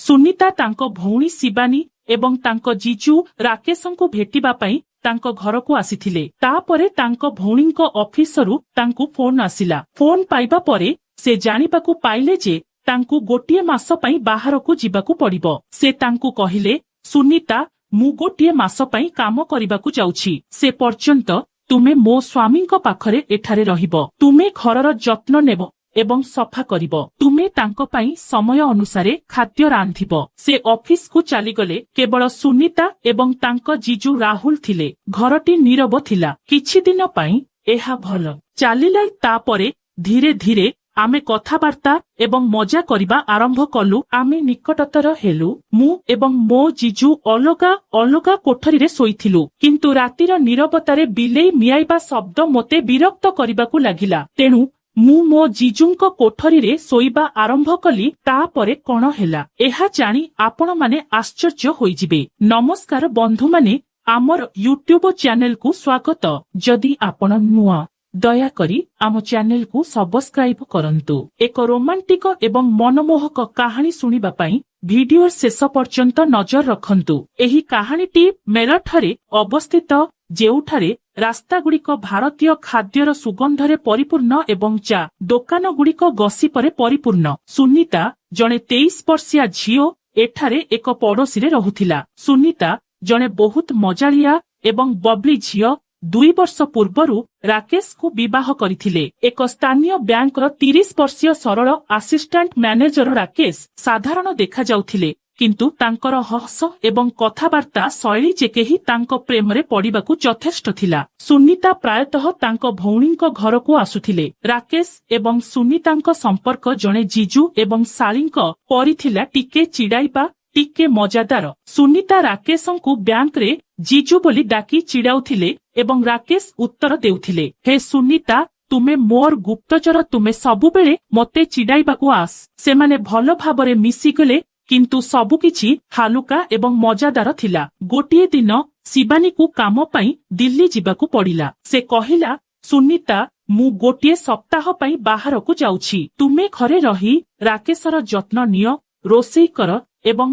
ସୁନିତା ତାଙ୍କ ଭଉଣୀ ଶିବାନୀ ଏବଂ ତାଙ୍କ ଜିଜୁ ରାକେଶଙ୍କୁ ଭେଟିବା ପାଇଁ ତାଙ୍କ ଘରକୁ ଆସିଥିଲେ। ତାପରେ ତାଙ୍କ ଭଉଣୀଙ୍କ ଅଫିସରୁ ତାଙ୍କୁ ଫୋନ ଆସିଲା। ଫୋନ ପାଇବା ପରେ ସେ ଜାଣିବାକୁ ପାଇଲେ ଯେ ତାଙ୍କୁ ଗୋଟିଏ ମାସ ପାଇଁ ବାହାରକୁ ଯିବାକୁ ପଡିବ। ସେ ତାଙ୍କୁ କହିଲେ, ସୁନିତା, ମୁଁ ଗୋଟିଏ ମାସ ପାଇଁ କାମ କରିବାକୁ ଯାଉଛି। ସେ ପର୍ଯ୍ୟନ୍ତ ତୁମେ ମୋ ସ୍ୱାମୀଙ୍କ ପାଖରେ ଏଠାରେ ରହିବ। ତୁମେ ଘରର ଯତ୍ନ ନେବ ଏବଂ ସଫା କରିବ। ତୁମେ ତାଙ୍କ ପାଇଁ ସମୟ ଅନୁସାରେ ଖାଦ୍ୟ ରାନ୍ଧିବ। ସେ ଅଫିସକୁ ଚାଲିଗଲେ। କେବଳ ସୁନିତା ଏବଂ ତାଙ୍କ ଜିଜୁ ରାହୁଲ ଥିଲେ। ଘରଟି ନୀରବ ଥିଲା। କିଛି ଦିନ ପାଇଁ ଏହା ଭଲ ଚାଲିଲା। ତାପରେ ଧୀରେ ଧୀରେ ଆମେ କଥାବାର୍ତ୍ତା ଏବଂ ମଜା କରିବା ଆରମ୍ଭ କଲୁ। ଆମେ ନିକଟତର ହେଲୁ। ମୁଁ ଏବଂ ମୋ ଜିଜୁ ଅଲଗା ଅଲଗା କୋଠରୀରେ ଶୋଇଥିଲୁ। କିନ୍ତୁ ରାତିର ନୀରବତାରେ ବିଲେଇ ମିଆଇବା ଶବ୍ଦ ମୋତେ ବିରକ୍ତ କରିବାକୁ ଲାଗିଲା। ତେଣୁ ମୁଁ ମୋ ଜିଜୁଙ୍କ କୋଠରୀରେ ଶୋଇବା ଆରମ୍ଭ କଲି। ତାପରେ କଣ ହେଲା ଏହା ଜାଣି ଆପଣମାନେ ଆଶ୍ଚର୍ଯ୍ୟ ହୋଇଯିବେ। ନମସ୍କାର ବନ୍ଧୁମାନେ, ଆମର ୟୁଟ୍ୟୁବ ଚ୍ୟାନେଲକୁ ସ୍ୱାଗତ। ଯଦି ଆପଣ ନୂଆ, ଦୟାକରି ଆମ ଚ୍ୟାନେଲକୁ ସବସ୍କ୍ରାଇବ କରନ୍ତୁ। ଏକ ରୋମାଣ୍ଟିକ ଏବଂ ମନମୋହକ କାହାଣୀ ଶୁଣିବା ପାଇଁ ଭିଡିଓ ଶେଷ ପର୍ଯ୍ୟନ୍ତ ନଜର ରଖନ୍ତୁ। ଏହି କାହାଣୀଟି ମେରଠରେ ଅବସ୍ଥିତ, ଯେଉଁଠାରେ ରାସ୍ତାଗୁଡ଼ିକ ଭାରତୀୟ ଖାଦ୍ୟର ସୁଗନ୍ଧରେ ପରିପୂର୍ଣ୍ଣ ଏବଂ ଚା ଦୋକାନଗୁଡ଼ିକ ଗସିପରେ ପରିପୂର୍ଣ୍ଣ। ସୁନିତା ଜଣେ 23 ବର୍ଷିଆ ଝିଅ ଏଠାରେ ଏକ ପଡୋଶୀରେ ରହୁଥିଲା। ସୁନିତା ଜଣେ ବହୁତ ମଜାଳିଆ ଏବଂ ବବ୍ଲି ଝିଅ। 2 ବର୍ଷ ପୂର୍ବରୁ ରାକେଶକୁ ବିବାହ କରିଥିଲେ। ଏକ ସ୍ଥାନୀୟ ବ୍ୟାଙ୍କର 30 ବର୍ଷୀୟ ସରଳ ଆସିଷ୍ଟାଣ୍ଟ ମ୍ୟାନେଜର ରାକେଶ ସାଧାରଣ ଦେଖାଯାଉଥିଲେ, କିନ୍ତୁ ତାଙ୍କର ହସ ଏବଂ କଥାବାର୍ତ୍ତା ଶୈଳୀ ଯେ କେହି ତାଙ୍କ ପ୍ରେମରେ ପଡ଼ିବାକୁ ଯଥେଷ୍ଟ ଥିଲା। ସୁନିତା ପ୍ରାୟତଃ ତାଙ୍କ ଭଉଣୀଙ୍କ ଘରକୁ ଆସୁଥିଲେ। ରାକେଶ ଏବଂ ସୁନିତାଙ୍କ ସମ୍ପର୍କ ଜଣେ ଜିଜୁ ଏବଂ ଶାଳୀଙ୍କ ପରି ଥିଲା, ଟିକେ ଚିଡ଼ାଇବା, ଟିକେ ମଜାଦାର। ସୁନିତା ରାକେଶଙ୍କୁ ବ୍ୟାଙ୍କରେ ଜିଜୁ ବୋଲି ଡାକି ଚିଡ଼ାଉଥିଲେ ଏବଂ ରାକେଶ ଉତ୍ତର ଦେଉଥିଲେ, ହେ ସୁନିତା, ତୁମେ ମୋର ଗୁପ୍ତଚର, ତୁମେ ସବୁବେଳେ ମୋତେ ଚିଡ଼ାଇବାକୁ ଆସ। ସେମାନେ ଭଲ ଭାବରେ ମିଶିଗଲେ, କିନ୍ତୁ ସବୁକିଛି ହାଲୁକା ଏବଂ ମଜାଦାର ଥିଲା। ଗୋଟିଏ ଦିନ ଶିବାନୀକୁ କାମ ପାଇଁ ଦିଲ୍ଲୀ ଯିବାକୁ ପଡ଼ିଲା। ସେ କହିଲା, ସୁନିତା, ମୁଁ ଗୋଟିଏ ସପ୍ତାହ ପାଇଁ ବାହାରକୁ ଯାଉଛି। ତୁମେ ଘରେ ରହି ରାକେଶର ଯତ୍ନ ନିଅ, ରୋଷେଇ କର ଏବଂ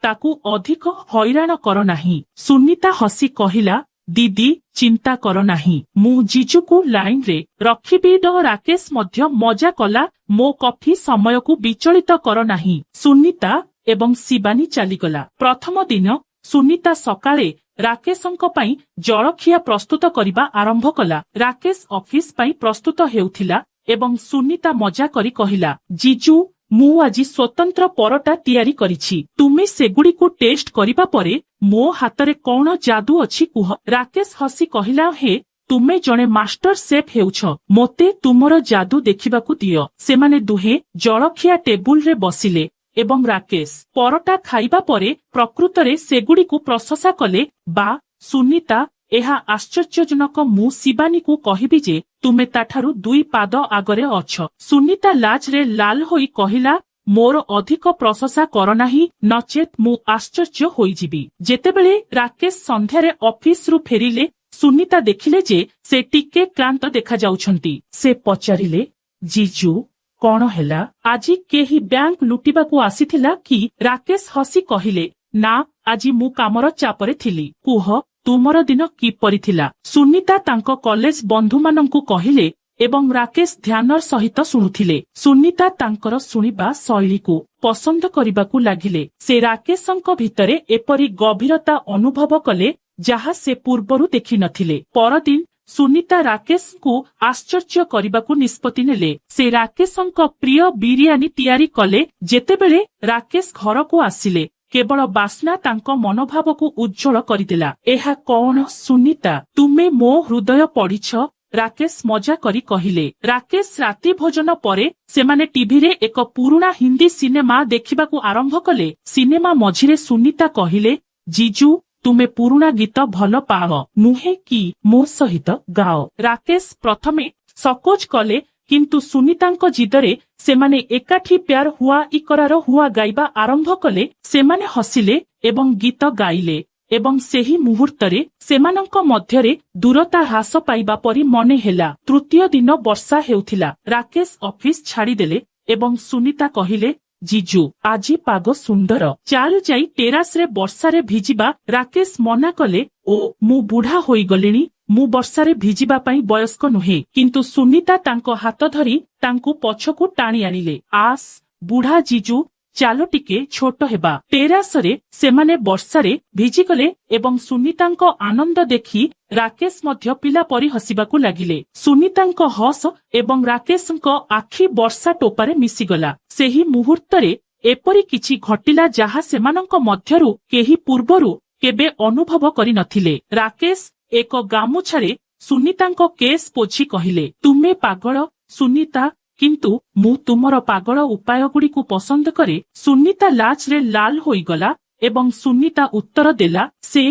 ତାକୁ ଅଧିକ ହଇରାଣ କର ନାହିଁ। ସୁନିତା ହସି କହିଲା, ଦିଦି, ଚିନ୍ତା କର ନାହିଁ, ମୁଁ ଜିଜୁକୁ ଲାଇନରେ ରଖିବି। ରାକେଶ ମଧ୍ୟ ମଜା କଲା, ମୋ କଫି ସମୟକୁ ବିଚଳିତ କର ନାହିଁ। ସୁନିତା ଏବଂ ଶିବାନୀ ଚାଲିଗଲା। ପ୍ରଥମ ଦିନ ସୁନିତା ସକାଳେ ରାକେଶଙ୍କ ପାଇଁ ଜଳଖିଆ ପ୍ରସ୍ତୁତ କରିବା ଆରମ୍ଭ କଲା। ରାକେଶ ଅଫିସ ପାଇଁ ପ୍ରସ୍ତୁତ ହେଉଥିଲା ଏବଂ ସୁନିତା ମଜା କରି କହିଲା, ଜିଜୁ, ମୁଁ ଆଜି ସ୍ୱତନ୍ତ୍ର ପରଟା ତିଆରି କରିଛି। ତୁମେ ସେଗୁଡ଼ିକୁ ଟେଷ୍ଟ କରିବା ପରେ ମୋ ହାତରେ କଣ ଯାଦୁ ଅଛି କୁହ। ରାକେଶ ହସି କହିଲା, ହେ, ତୁମେ ଜଣେ ମାଷ୍ଟର ସେଫ୍ ହେଉଛ, ମୋତେ ତୁମର ଯାଦୁ ଦେଖିବାକୁ ଦିଅ। ସେମାନେ ଦୁହେଁ ଜଳଖିଆ ଟେବୁଲରେ ବସିଲେ ଏବଂ ରାକେଶ ପରଟା ଖାଇବା ପରେ ପ୍ରକୃତରେ ସେଗୁଡ଼ିକୁ ପ୍ରଶଂସା କଲେ। ବା ସୁନିତା, ଏହା ଆଶ୍ଚର୍ଯ୍ୟଜନକ। ମୁଁ ଶିବାନୀକୁ କହିବି ଯେ ତୁମେ ତାଠାରୁ 2 ପାଦ ଆଗରେ ଅଛ। ସୁନିତା ଲାଜରେ ଲାଲ ହୋଇ କହିଲା, ମୋର ଅଧିକ ପ୍ରଶଂସା କର ନାହିଁ, ନଚେତ୍ ମୁଁ ଆଶ୍ଚର୍ଯ୍ୟ ହୋଇଯିବି। ଯେତେବେଳେ ରାକେଶ ସନ୍ଧ୍ୟାରେ ଅଫିସରୁ ଫେରିଲେ, ସୁନିତା ଦେଖିଲେ ଯେ ସେ ଟିକେ କ୍ଳାନ୍ତ ଦେଖାଯାଉଛନ୍ତି। ସେ ପଚାରିଲେ, ଜିଜୁ, କଣ ହେଲା? ଆଜି କେହି ବ୍ୟାଙ୍କ ଲୁଟିବାକୁ ଆସିଥିଲା କି? ରାକେଶ ହସି କହିଲେ, ନା, ଆଜି ମୁଁ କାମର ଚାପରେ ଥିଲି। କୁହ, ତୁମର ଦିନ କିପରି ଥିଲା? ସୁନିତା ତାଙ୍କ କଲେଜ ବନ୍ଧୁମାନଙ୍କୁ କହିଲେ ଏବଂ ରାକେଶ ଧ୍ୟାନର ସହିତ ଶୁଣୁଥିଲେ। ସୁନିତା ତାଙ୍କର ଶୁଣିବା ଶୈଳୀକୁ ପସନ୍ଦ କରିବାକୁ ଲାଗିଲେ। ସେ ରାକେଶଙ୍କ ଭିତରେ ଏପରି ଗଭୀରତା ଅନୁଭବ କଲେ ଯାହା ସେ ପୂର୍ବରୁ ଦେଖିନଥିଲେ। ପରଦିନ ସୁନିତା ରାକେଶଙ୍କୁ ଆଶ୍ଚର୍ଯ୍ୟ କରିବାକୁ ନିଷ୍ପତ୍ତି ନେଲେ। ସେ ରାକେଶଙ୍କ ପ୍ରିୟ ବିରିୟାନୀ ତିଆରି କଲେ। ଯେତେବେଳେ ରାକେଶ ଘରକୁ ଆସିଲେ, କେବଳ ବାସ୍ନା ତାଙ୍କ ମନୋଭାବକୁ ଉଜ୍ଜଳ କରିଦେଲା। ଏହା କଣ ସୁନିତା, ତୁମେ ମୋ ହୃଦୟ ପଢିଛ? ରାକେଶ ମଜା କରି କହିଲେ। ରାକେଶ ରାତି ଭୋଜନ ପରେ ସେମାନେ ଟିଭିରେ ଏକ ପୁରୁଣା ହିନ୍ଦୀ ସିନେମା ଦେଖିବାକୁ ଆରମ୍ଭ କଲେ। ସିନେମା ମଝିରେ ସୁନିତା କହିଲେ, ଜିଜୁ, ତୁମେ ପୁରୁଣା ଗୀତ ଭଲ ପାଅ, ନୁହେଁ କି? ମୋ ସହିତ ଗାଅ। ରାକେଶ ପ୍ରଥମେ ସକୋଚ କଲେ, କିନ୍ତୁ ସୁନିତାଙ୍କ ଜିଦରେ ସେମାନେ ଏକାଠି ପ୍ୟାର ହୁଆ ଇକରାର ହୁଆ ଗାଇବା ଆରମ୍ଭ କଲେ। ସେମାନେ ହସିଲେ ଏବଂ ଗୀତ ଗାଇଲେ ଏବଂ ସେହି ମୁହୂର୍ତ୍ତରେ ସେମାନଙ୍କ ମଧ୍ୟରେ ଦୂରତା ହ୍ରାସ ପାଇବା ପରି ମନେ ହେଲା। ତୃତୀୟ ଦିନ ବର୍ଷା ହେଉଥିଲା। ରାକେଶ ଅଫିସ ଛାଡ଼ିଦେଲେ ଏବଂ ସୁନିତା କହିଲେ, ଜିଜୁ ଆଜି ପାଗ ସୁନ୍ଦର, ଚାଲୁ ଯାଇ ଟେରାସରେ ବର୍ଷାରେ ଭିଜିବା। ରାକେଶ ମନା କଲେ, ଓ ମୁଁ ବୁଢା ହୋଇଗଲିଣି, ମୁଁ ବର୍ଷାରେ ଭିଜିବା ପାଇଁ ବୟସ୍କ ନୁହେଁ। କିନ୍ତୁ ସୁନିତା ତାଙ୍କ ହାତ ଧରି ତାଙ୍କୁ ପଛକୁ ଟାଣି ଆଣିଲେ। ଆସ୍ ବୁଢା ଜିଜୁ, ଚାଲ ଟିକେ ଛୋଟ ହେବା। ଟେରାସରେ ସେମାନେ ବର୍ଷାରେ ଭିଜିଗଲେ ଏବଂ ସୁନିତାଙ୍କ ଆନନ୍ଦ ଦେଖି ରାକେଶ ମଧ୍ୟ ପିଲା ପରି ହସିବାକୁ ଲାଗିଲେ। ସୁନିତାଙ୍କ ହସ ଏବଂ ରାକେଶଙ୍କ ଆଖି ବର୍ଷା ଟୋପାରେ ମିଶିଗଲା। ସେହି ମୁହୂର୍ତ୍ତରେ ଏପରି କିଛି ଘଟିଲା ଯାହା ସେମାନଙ୍କ ମଧ୍ୟରୁ କେହି ପୂର୍ବରୁ କେବେ ଅନୁଭବ କରିନଥିଲେ। ରାକେଶ ଏକ ଗାମୁଛାରେ ସୁନିତାଙ୍କ କେସ୍ ପୋଛି କହିଲେ, ତୁମେ ପାଗଳ ସୁନିତା, କିନ୍ତୁ ମୁଁ ତୁମର ପାଗଳ ଉପାୟଗୁଡ଼ିକୁ ପସନ୍ଦ କରେ। ସୁନିତା ଲାଜରେ ଲାଲ ହୋଇଗଲା ଏବଂ ସୁନିତା ଉତ୍ତର ଦେଲା, ସେ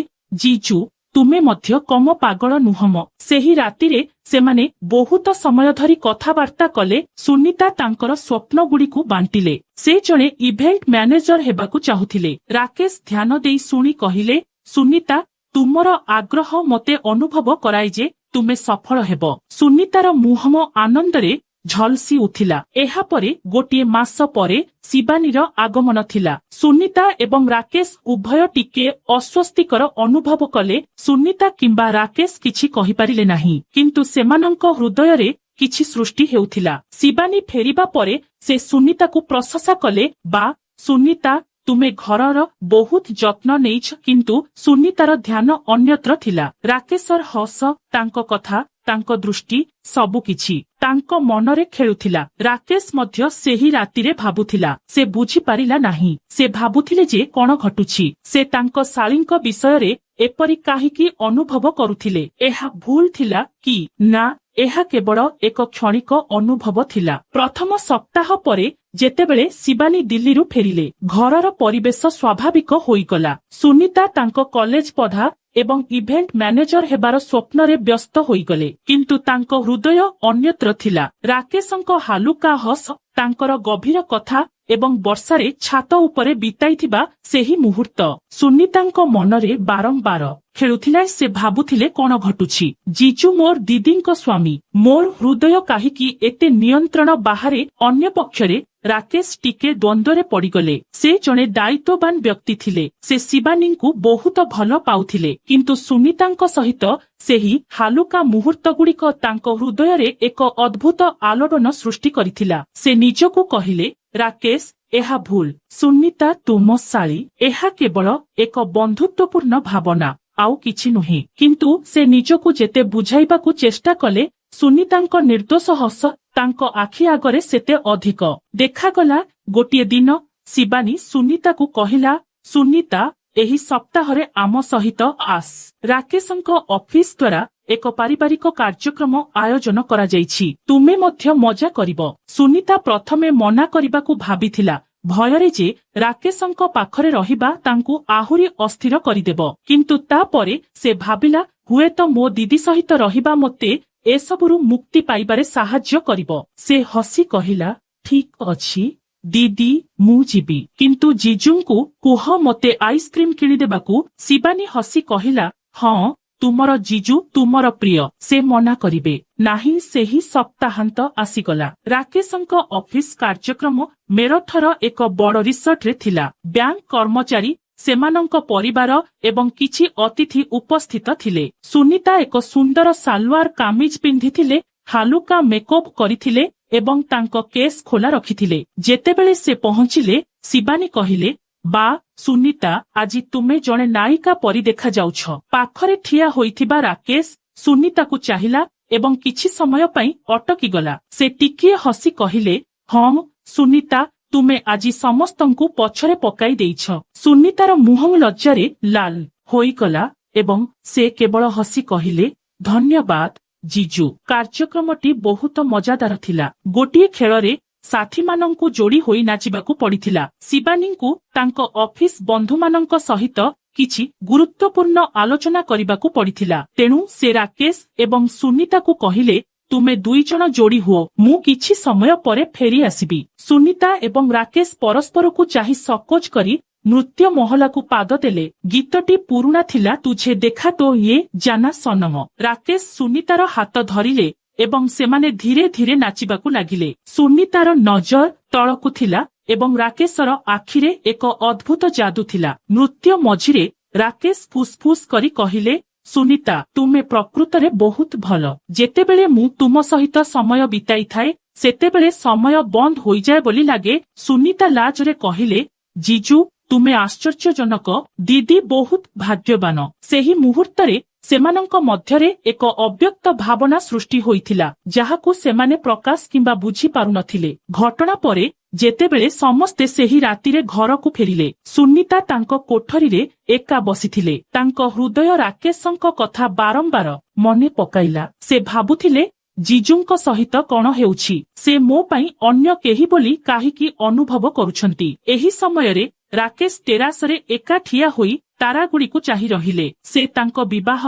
ଜିଜୁ ତୁମେ ମଧ୍ୟ କମ ପାଗଳ ନୁହଁ। ସେହି ରାତିରେ ସେମାନେ ବହୁତ ସମୟ ଧରି କଥାବାର୍ତ୍ତା କଲେ। ସୁନିତା ତାଙ୍କର ସ୍ୱପ୍ନଗୁଡ଼ିକୁ ବାଣ୍ଟିଲେ। ସେ ଜଣେ ଇଭେଣ୍ଟ ମ୍ୟାନେଜର ହେବାକୁ ଚାହୁଁଥିଲେ। ରାକେଶ ଧ୍ୟାନ ଦେଇ ଶୁଣି କହିଲେ, ସୁନିତା ତୁମର ଆଗ୍ରହ ମୋତେ ଅନୁଭବ କରାଏ ଯେ ତୁମେ ସଫଳ ହେବ। ସୁନିତାର ମୁହଁ ଆନନ୍ଦରେ ଝଲସି ଉଠିଲା। ଏହାପରେ ଗୋଟିଏ ମାସ ପରେ ଶିବାନୀର ଆଗମନ ଥିଲା। ସୁନିତା ଏବଂ ରାକେଶ ଉଭୟ ଟିକେ ଅସ୍ୱସ୍ତିକର ଅନୁଭବ କଲେ। ସୁନିତା କିମ୍ବା ରାକେଶ କିଛି କହିପାରିଲେ ନାହିଁ, କିନ୍ତୁ ସେମାନଙ୍କ ହୃଦୟରେ କିଛି ସୃଷ୍ଟି ହେଉଥିଲା। ଶିବାନୀ ଫେରିବା ପରେ ସେ ସୁନିତାକୁ ପ୍ରଶଂସା କଲେ, ବା ସୁନିତା ତୁମେ ଘରର ବହୁତ ଯତ୍ନ ନେଇଛ। କିନ୍ତୁ ସୁନିତାର ଧ୍ୟାନ ଅନ୍ୟତ୍ର ଥିଲା। ରାକେଶର ହସ, ତାଙ୍କ କଥା, ତାଙ୍କ ଦୃଷ୍ଟି ସବୁକିଛି ତାଙ୍କ ମନରେ ଖେଳୁଥିଲା। ରାକେଶ ମଧ୍ୟ ସେହି ରାତିରେ ଭାବୁଥିଲା। ସେ ବୁଝିପାରିଲା ନାହିଁ। ସେ ଭାବୁଥିଲେ ଯେ କଣ ଘଟୁଛି। ସେ ତାଙ୍କ ଶାଳୀଙ୍କ ବିଷୟରେ ଏପରି କାହିଁକି ଅନୁଭବ କରୁଥିଲେ। ଏହା ଭୁଲ ଥିଲା କି ନା ଏହା କେବଳ ଏକ କ୍ଷଣିକ ଅନୁଭବ ଥିଲା। ପ୍ରଥମ ସପ୍ତାହ ପରେ ଯେତେବେଳେ ଶିବାନୀ ଦିଲ୍ଲୀରୁ ଫେରିଲେ, ଘରର ପରିବେଶ ସ୍ୱାଭାବିକ ହୋଇଗଲା। ସୁନିତା ତାଙ୍କ କଲେଜ ପଢା ଏବଂ ଇଭେଣ୍ଟ ମ୍ୟାନେଜର ହେବାର ସ୍ୱପ୍ନରେ ବ୍ୟସ୍ତ ହୋଇଗଲେ। କିନ୍ତୁ ତାଙ୍କ ହୃଦୟ ଅନ୍ୟତ୍ର ଥିଲା। ରାକେଶଙ୍କ ହାଲୁକା ହସ, ତାଙ୍କର ଗଭୀର କଥା ଏବଂ ବର୍ଷାରେ ଛାତ ଉପରେ ବିତାଇଥିବା ସେହି ମୁହୂର୍ତ୍ତ ସୁନିତାଙ୍କ ମନରେ ବାରମ୍ବାର ଖେଳୁଥିଲା। ସେ ଭାବୁଥିଲେ କଣ ଘଟୁଛି। ଜିଜୁ ମୋର ଦିଦିଙ୍କ ସ୍ୱାମୀ, ମୋର ହୃଦୟ କାହିଁକି ଏତେ ନିୟନ୍ତ୍ରଣ ବାହାରେ। ଅନ୍ୟପକ୍ଷରେ ରାକେଶ ଟିକେ ଦ୍ୱନ୍ଦ୍ୱରେ ପଡିଗଲେ। ସେ ଜଣେ ଦାୟିତ୍ୱବାନ ବ୍ୟକ୍ତି ଥିଲେ। ସେ ଶିବାନୀଙ୍କୁ ବହୁତ ଭଲ ପାଉଥିଲେ। କିନ୍ତୁ ସୁନିତାଙ୍କ ସହିତ ସେହି ହାଲୁକା ମୁହୂର୍ତ୍ତଗୁଡ଼ିକ ତାଙ୍କ ହୃଦୟରେ ଏକ ଅଦ୍ଭୁତ ଆଲୋଡ଼ନ ସୃଷ୍ଟି କରିଥିଲା। ସେ ନିଜକୁ କହିଲେ, ରାକେଶ ଏହା ଭୁଲ। ସୁନିତା ତୁମ ଶାଳୀ। ଏହା କେବଳ ଏକ ବନ୍ଧୁତ୍ୱପୂର୍ଣ୍ଣ ଭାବନା, ଆଉ କିଛି ନୁହେଁ। କିନ୍ତୁ ସେ ନିଜକୁ ଯେତେ ବୁଝାଇବାକୁ ଚେଷ୍ଟା କଲେ, ସୁନିତାଙ୍କ ନିର୍ଦ୍ଦୋଷ ହସ ତାଙ୍କ ଆଖି ଆଗରେ ସେତେ ଅଧିକ ଦେଖାଗଲା। ଗୋଟିଏ ଦିନ ଶିବାନୀ ସୁନିତାକୁ କହିଲା, ସୁନିତା ଏହି ସପ୍ତାହରେ ଆମ ସହିତ ଆସ। ରାକେଶଙ୍କ ଅଫିସ ଦ୍ୱାରା ଏକ ପାରିବାରିକ କାର୍ଯ୍ୟକ୍ରମ ଆୟୋଜନ କରାଯାଇଛି। ତୁମେ ମଧ୍ୟ ମଜା କରିବ। ସୁନିତା ପ୍ରଥମେ ମନା କରିବାକୁ ଭାବିଥିଲା, ଭୟରେ ଯେ ରାକେଶଙ୍କ ପାଖରେ ରହିବା ତାଙ୍କୁ ଆହୁରି ଅସ୍ଥିର କରିଦେବ। କିନ୍ତୁ ତାପରେ ସେ ଭାବିଲା, ହୁଏତ ମୋ ଦିଦି ସହିତ ରହିବା ମୋତେ ଏସବୁରୁ ମୁକ୍ତି ପାଇବାରେ ସାହାଯ୍ୟ କରିବ। ସେ ହସି କହିଲା, ଠିକ୍ ଅଛି ଦିଦି, ମୁଁ ଯିବି। କିନ୍ତୁ ଜିଜୁଙ୍କୁ କୁହ ମୋତେ ଆଇସ୍କ୍ରିମ କିଣିଦେବାକୁ। ଶିବାନୀ ହସି କହିଲା, ହଁ ତୁମର ଜିଜୁ ତୁମର ପ୍ରିୟ, ସେ ମନା କରିବେ ନାହିଁ। ସେହି ସପ୍ତାହାନ୍ତ ଆସିଗଲା। ରାକେଶଙ୍କ ଅଫିସ କାର୍ଯ୍ୟକ୍ରମ ମେରଠର ଏକ ବଡ଼ ରିସର୍ଟରେ ଥିଲା। ବ୍ୟାଙ୍କ କର୍ମଚାରୀ, ସେମାନଙ୍କ ପରିବାର ଏବଂ କିଛି ଅତିଥି ଉପସ୍ଥିତ ଥିଲେ। ସୁନିତା ଏକ ସୁନ୍ଦର ସାଲୱାର କାମିଜ ପିନ୍ଧିଥିଲେ, ହାଲୁକା ମେକଅପ୍ କରିଥିଲେ ଏବଂ ତାଙ୍କ କେସ୍ ଖୋଲା ରଖିଥିଲେ। ଯେତେବେଳେ ସେ ପହଞ୍ଚିଲେ, ଶିବାନୀ କହିଲେ, ବା ସୁନିତା, ଆଜି ତୁମେ ଜଣେ ନାୟିକା ପରି ଦେଖାଯାଉଛ। ପାଖରେ ଠିଆ ହୋଇଥିବା ରାକେଶ ସୁନିତାକୁ ଚାହିଁଲା ଏବଂ କିଛି ସମୟ ପାଇଁ ଅଟକିଗଲା। ସେ ଟିକିଏ ହସି କହିଲେ, ହଁ ସୁନିତା, ତୁମେ ଆଜି ସମସ୍ତଙ୍କୁ ପଛରେ ପକାଇ ଦେଇଛ। ସୁନିତାର ମୁହଁ ଲଜ୍ଜାରେ ଲାଲ ହୋଇଗଲା ଏବଂ ସେ କେବଳ ହସି କହିଲେ, ଧନ୍ୟବାଦ ଜିଜୁ। କାର୍ଯ୍ୟକ୍ରମଟି ବହୁତ ମଜାଦାର ଥିଲା। ଗୋଟିଏ ଖେଳରେ ସାଥୀମାନଙ୍କୁ ଯୋଡ଼ି ହୋଇ ନାଚିବାକୁ ପଡ଼ିଥିଲା। ଶିବାନୀଙ୍କୁ ତାଙ୍କ ଅଫିସ ବନ୍ଧୁମାନଙ୍କ ସହିତ କିଛି ଗୁରୁତ୍ୱପୂର୍ଣ୍ଣ ଆଲୋଚନା କରିବାକୁ ପଡ଼ିଥିଲା। ତେଣୁ ସେ ରାକେଶ ଏବଂ ସୁନିତାକୁ କହିଲେ, ତୁମେ ଦୁଇଜଣ ଯୋଡ଼ି ହୁଅ, ମୁଁ କିଛି ସମୟ ପରେ ଫେରି ଆସିବି। ସୁନିତା ଏବଂ ରାକେଶ ପରସ୍ପରକୁ ଚାହିଁ ସକୋଚ କରି ନୃତ୍ୟ ମହଲାକୁ ପାଦ ଦେଲେ। ଗୀତଟି ପୁରୁଣା ଥିଲା, ତୁଝେ ଦେଖା ତ ଇଏ ଜାନା ସନମ। ରାକେଶ ସୁନିତାର ହାତ ଧରିଲେ ଏବଂ ସେମାନେ ଧୀରେ ଧୀରେ ନାଚିବାକୁ ଲାଗିଲେ। ସୁନିତାର ନଜର ତଳକୁ ଥିଲା ଏବଂ ରାକେଶର ଆଖିରେ ଏକ ଅଦ୍ଭୁତ ଯାଦୁ ଥିଲା। ନୃତ୍ୟ ମଝିରେ ରାକେଶ ଫୁସ୍ଫୁସ୍ କରି କହିଲେ, ସୁନିତା, ତୁମେ ପ୍ରକୃତରେ ବହୁତ ଭଲ। ଯେତେବେଳେ ମୁଁ ତୁମ ସହିତ ସମୟ ବିତାଇଥାଏ ସେତେବେଳେ ସମୟ ବନ୍ଦ ହୋଇଯାଏ ବୋଲି ଲାଗେ। ସୁନିତା ଲାଜରେ କହିଲେ, ଜିଜୁ, ତୁମେ ଆଶ୍ଚର୍ଯ୍ୟଜନକ। ଦିଦି ବହୁତ ଭାଗ୍ୟବାନ। ସେହି ମୁହୂର୍ତ୍ତରେ ସେମାନଙ୍କ ମଧ୍ୟରେ ଏକ ଅବ୍ୟକ୍ତ ଭାବନା ସୃଷ୍ଟି ହୋଇଥିଲା, ଯାହାକୁ ସେମାନେ ପ୍ରକାଶ କିମ୍ବା ବୁଝି ପାରୁନଥିଲେ। ଘଟଣା ପରେ ଯେତେବେଳେ ସମସ୍ତେ ସେହି ରାତିରେ ଘରକୁ ଫେରିଲେ, ସୁନିତା ତାଙ୍କ କୋଠରୀରେ ଏକା ବସିଥିଲେ। ତାଙ୍କ ହୃଦୟ ରାକେଶଙ୍କ କଥା ବାରମ୍ବାର ମନେ ପକାଇଲା। ସେ ଭାବୁଥିଲେ, ଜିଜୁଙ୍କ ସହିତ କଣ ହେଉଛି? ସେ ମୋ ପାଇଁ ଅନ୍ୟ କେହି ବୋଲି କାହିଁକି ଅନୁଭବ କରୁଛନ୍ତି? ଏହି ସମୟରେ ରାକେଶ ଟେରାସରେ ଏକା ଠିଆ ହୋଇ ତାରାଗୁଡ଼ିକୁ ଚାହିଁ ରହିଲେ। ସେ ତାଙ୍କ ବିବାହ,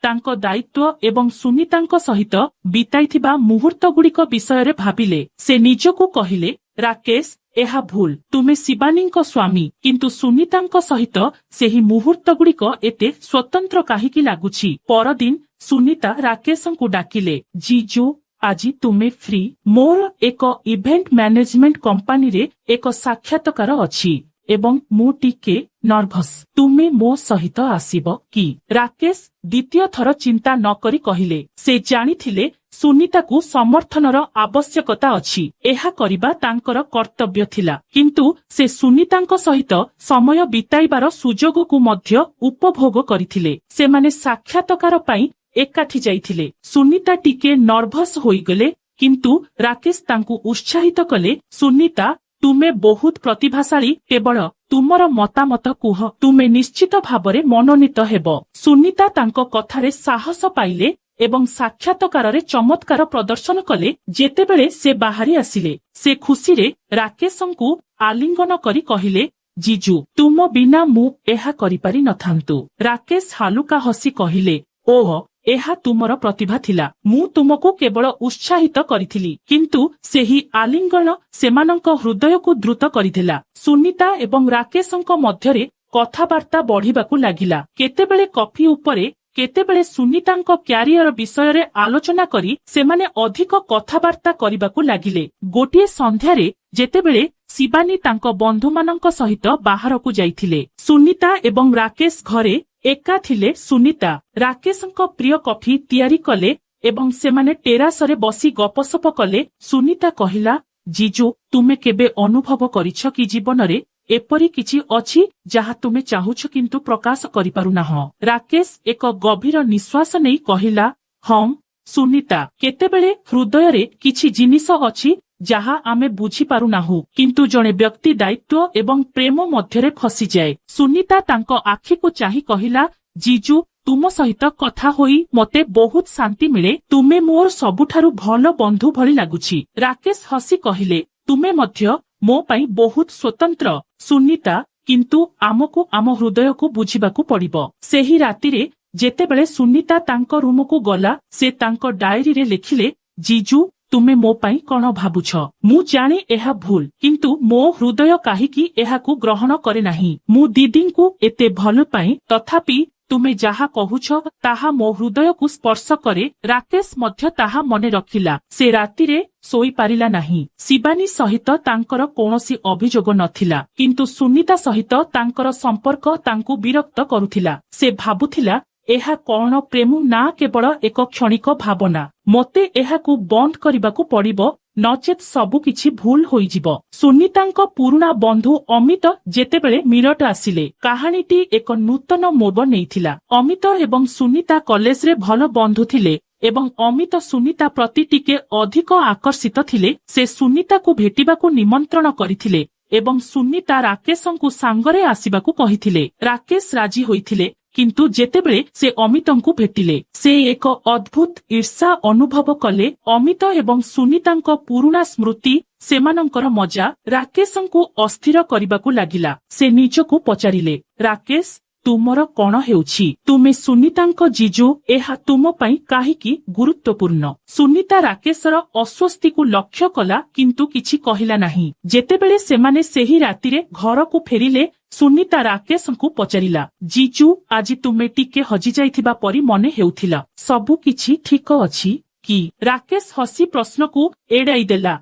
ତାଙ୍କ ଦାୟିତ୍ୱ ଏବଂ ସୁନିତାଙ୍କ ସହିତ ବିତାଇଥିବା ମୁହୂର୍ତ୍ତଗୁଡ଼ିକ ବିଷୟରେ ଭାବିଲେ। ସେ ନିଜକୁ କହିଲେ, ରାକେଶ, ଏହା ଭୁଲ। ତୁମେ ଶିବାନୀଙ୍କ ସ୍ୱାମୀ, କିନ୍ତୁ ସୁନିତାଙ୍କ ସହିତ ସେହି ମୁହୂର୍ତ୍ତଗୁଡ଼ିକ ଏତେ ସ୍ୱତନ୍ତ୍ର କାହିଁକି ଲାଗୁଛି? ପରଦିନ ସୁନିତା ରାକେଶଙ୍କୁ ଡାକିଲେ, ଜିଜୁ, ଆଜି ତୁମେ ଫ୍ରି? ମୋର ଏକ ଇଭେଣ୍ଟ ମ୍ୟାନେଜମେଣ୍ଟ କମ୍ପାନୀରେ ଏକ ସାକ୍ଷାତକାର ଅଛି ଏବଂ ମୁଁ ଟିକେ ନର୍ଭସ୍। ତୁମେ ମୋ ସହିତ ଆସିବ କି? ରାକେଶ ଦ୍ୱିତୀୟ ଥର ଚିନ୍ତା ନକରି କହିଲେ। ସେ ଜାଣିଥିଲେ ସୁନିତାକୁ ସମର୍ଥନର ଆବଶ୍ୟକତା ଅଛି। ଏହା କରିବା ତାଙ୍କର କର୍ତ୍ତବ୍ୟ ଥିଲା। କିନ୍ତୁ ସେ ସୁନିତାଙ୍କ ସହିତ ସମୟ ବିତାଇବାର ସୁଯୋଗକୁ ମଧ୍ୟ ଉପଭୋଗ କରିଥିଲେ। ସେମାନେ ସାକ୍ଷାତକାର ପାଇଁ ଏକାଠି ଯାଇଥିଲେ। ସୁନିତା ଟିକେ ନର୍ଭସ୍ ହୋଇଗଲେ, କିନ୍ତୁ ରାକେଶ ତାଙ୍କୁ ଉତ୍ସାହିତ କଲେ, ସୁନିତା, ତୁମେ ବହୁତ ପ୍ରତିଭାଶାଳୀ। କେବଳ ତୁମର ମତାମତ କୁହ। ତୁମେ ନିଶ୍ଚିତ ଭାବରେ ମନୋନୀତ ହେବ। ସୁନିତା ତାଙ୍କ କଥାରେ ସାହସ ପାଇଲେ ଏବଂ ସାକ୍ଷାତକାରରେ ଚମତ୍କାର ପ୍ରଦର୍ଶନ କଲେ। ଯେତେବେଳେ ସେ ବାହାରି ଆସିଲେ, ସେ ଖୁସିରେ ରାକେଶଙ୍କୁ ଆଲିଙ୍ଗନ କରି କହିଲେ, ଜିଜୁ, ତୁମ ବିନା ମୁଁ ଏହା କରିପାରି ନଥାନ୍ତୁ। ରାକେଶ ହାଲୁକା ହସି କହିଲେ, ଓହ, ଏହା ତୁମର ପ୍ରତିଭା ଥିଲା। ମୁଁ ତୁମକୁ କେବଳ ଉତ୍ସାହିତ କରିଥିଲି। କିନ୍ତୁ ସେହି ଆଲିଙ୍ଗନ ସେମାନଙ୍କ ହୃଦୟକୁ ଦ୍ରୁତ କରିଦେଲା। ସୁନିତା ଏବଂ ରାକେଶଙ୍କ ମଧ୍ୟରେ କଥାବାର୍ତ୍ତା ବଢିବାକୁ ଲାଗିଲା। କେତେବେଳେ କଫି ଉପରେ, କେତେବେଳେ ସୁନିତାଙ୍କ କ୍ୟାରିୟର ବିଷୟରେ ଆଲୋଚନା କରି ସେମାନେ ଅଧିକ କଥାବାର୍ତ୍ତା କରିବାକୁ ଲାଗିଲେ। ଗୋଟିଏ ସନ୍ଧ୍ୟାରେ ଯେତେବେଳେ ଶିବାନୀ ତାଙ୍କ ବନ୍ଧୁମାନଙ୍କ ସହିତ ବାହାରକୁ ଯାଇଥିଲେ, ସୁନିତା ଏବଂ ରାକେଶ ଘରେ ଏକା ଥିଲେ। ସୁନିତା ରାକେଶଙ୍କ ପ୍ରିୟ କଫି ତିଆରି କଲେ ଏବଂ ସେମାନେ ଟେରାସରେ ବସି ଗପସପ କଲେ। ସୁନିତା କହିଲା, ଜିଜୁ, ତୁମେ କେବେ ଅନୁଭବ କରିଛ କି ଜୀବନରେ ଏପରି କିଛି ଅଛି ଯାହା ତୁମେ ଚାହୁଁଛ କିନ୍ତୁ ପ୍ରକାଶ କରିପାରୁନାହଁ? ରାକେଶ ଏକ ଗଭୀର ନିଶ୍ୱାସ ନେଇ କହିଲା, ହଁ ସୁନିତା, କେତେବେଳେ ହୃଦୟରେ କିଛି ଜିନିଷ ଅଛି ଯାହା ଆମେ ବୁଝିପାରୁନାହୁଁ, କିନ୍ତୁ ଜଣେ ବ୍ୟକ୍ତି ଦାୟିତ୍ୱ ଏବଂ ପ୍ରେମ ମଧ୍ୟରେ ଫସିଯାଏ। ସୁନିତା ତାଙ୍କ ଆଖିକୁ ଚାହିଁ କହିଲା, ଜିଜୁ, ତୁମ ସହିତ କଥା ହୋଇ ମୋତେ ବହୁତ ଶାନ୍ତି ମିଳେ। ତୁମେ ମୋର ସବୁଠାରୁ ଭଲ ବନ୍ଧୁ ଭଳି ଲାଗୁଛି। ରାକେଶ ହସି କହିଲେ, ତୁମେ ମଧ୍ୟ ମୋ ପାଇଁ ବହୁତ ସ୍ୱତନ୍ତ୍ର ସୁନିତା, କିନ୍ତୁ ଆମକୁ ଆମ ହୃଦୟକୁ ବୁଝିବାକୁ ପଡ଼ିବ। ସେହି ରାତିରେ ଯେତେବେଳେ ସୁନିତା ତାଙ୍କ ରୁମକୁ ଗଲା, ସେ ତାଙ୍କ ଡାଏରୀରେ ଲେଖିଲେ, ଜିଜୁ, ତୁମେ ମୋ ପାଇଁ କଣ ଭାବୁଛ? ମୁଁ ଜାଣେ ଏହା ଭୁଲ, କିନ୍ତୁ ମୋ ହୃଦୟ କାହିଁକି ଏହାକୁ ଗ୍ରହଣ କରେ ନାହିଁ। ମୁଁ ଦିଦିଙ୍କୁ ଏତେ ଭଲ ପାଏ, ତଥାପି ତୁମେ ଯାହା କହୁଛ ତାହା ମୋ ହୃଦୟକୁ ସ୍ପର୍ଶ କରେ। ରାକେଶ ମଧ୍ୟ ତାହା ମନେ ରଖିଲା। ସେ ରାତିରେ ଶୋଇପାରିଲା ନାହିଁ। ଶିବାନୀ ସହିତ ତାଙ୍କର କୌଣସି ଅଭିଯୋଗ ନଥିଲା, କିନ୍ତୁ ସୁନିତା ସହିତ ତାଙ୍କର ସମ୍ପର୍କ ତାଙ୍କୁ ବିରକ୍ତ କରୁଥିଲା। ସେ ଭାବୁଥିଲା, ଏହା କଣ ପ୍ରେମ ନା କେବଳ ଏକ କ୍ଷଣିକ ଭାବନା? ମୋତେ ଏହାକୁ ବନ୍ଦ କରିବାକୁ ପଡ଼ିବ, ନଚେତ୍ ସବୁକିଛି ଭୁଲ ହୋଇଯିବ। ସୁନିତାଙ୍କ ପୁରୁଣା ବନ୍ଧୁ ଅମିତ ଯେତେବେଳେ ମିରଟ ଆସିଲେ, କାହାଣୀଟି ଏକ ନୂତନ ମୋଡ଼ ନେଇଥିଲା। ଅମିତ ଏବଂ ସୁନିତା କଲେଜରେ ଭଲ ବନ୍ଧୁ ଥିଲେ ଏବଂ ଅମିତ ସୁନିତା ପ୍ରତି ଟିକେ ଅଧିକ ଆକର୍ଷିତ ଥିଲେ। ସେ ସୁନିତାକୁ ଭେଟିବାକୁ ନିମନ୍ତ୍ରଣ କରିଥିଲେ ଏବଂ ସୁନିତା ରାକେଶଙ୍କୁ ସାଙ୍ଗରେ ଆସିବାକୁ କହିଥିଲେ। ରାକେଶ ରାଜି ହୋଇଥିଲେ, କିନ୍ତୁ ଯେତେବେଳେ ସେ ଅମିତଙ୍କୁ ଭେଟିଲେ, ସେ ଏକ ଅଦ୍ଭୁତ ଈର୍ଷା ଅନୁଭବ କଲେ। ଅମିତ ଏବଂ ସୁନିତାଙ୍କ ପୁରୁଣା ସ୍ମୃତି, ସେମାନଙ୍କର ମଜା ରାକେଶଙ୍କୁ ଅସ୍ଥିର କରିବାକୁ ଲାଗିଲା। ସେ ନିଜକୁ ପଚାରିଲେ, ରାକେଶ, ତୁମର କଣ ହେଉଛି? ତୁମେ ସୁନିତାଙ୍କ ଜିଜୁ, ଏହା ତୁମ ପାଇଁ କାହିଁକି ଗୁରୁତ୍ୱପୂର୍ଣ୍ଣ? ସୁନିତା ରାକେଶର ଅସ୍ୱସ୍ତିକୁ ଲକ୍ଷ୍ୟ କଲା, କିନ୍ତୁ କିଛି କହିଲା ନାହିଁ। ଯେତେବେଳେ ସେମାନେ ସେହି ରାତିରେ ଘରକୁ ଫେରିଲେ, ସୁନିତା ରାକେଶଙ୍କୁ ପଚାରିଲା, ଜିଜୁ, ଆଜି ତୁମେ ଟିକେ ହଜିଯାଇଥିବା ପରି ମନେ ହେଉଥିଲ। ସବୁ କିଛି ଠିକ ଅଛି କି? ରାକେଶ ହସି ପ୍ରଶ୍ନକୁ ଏଡ଼ାଇ ଦେଲା।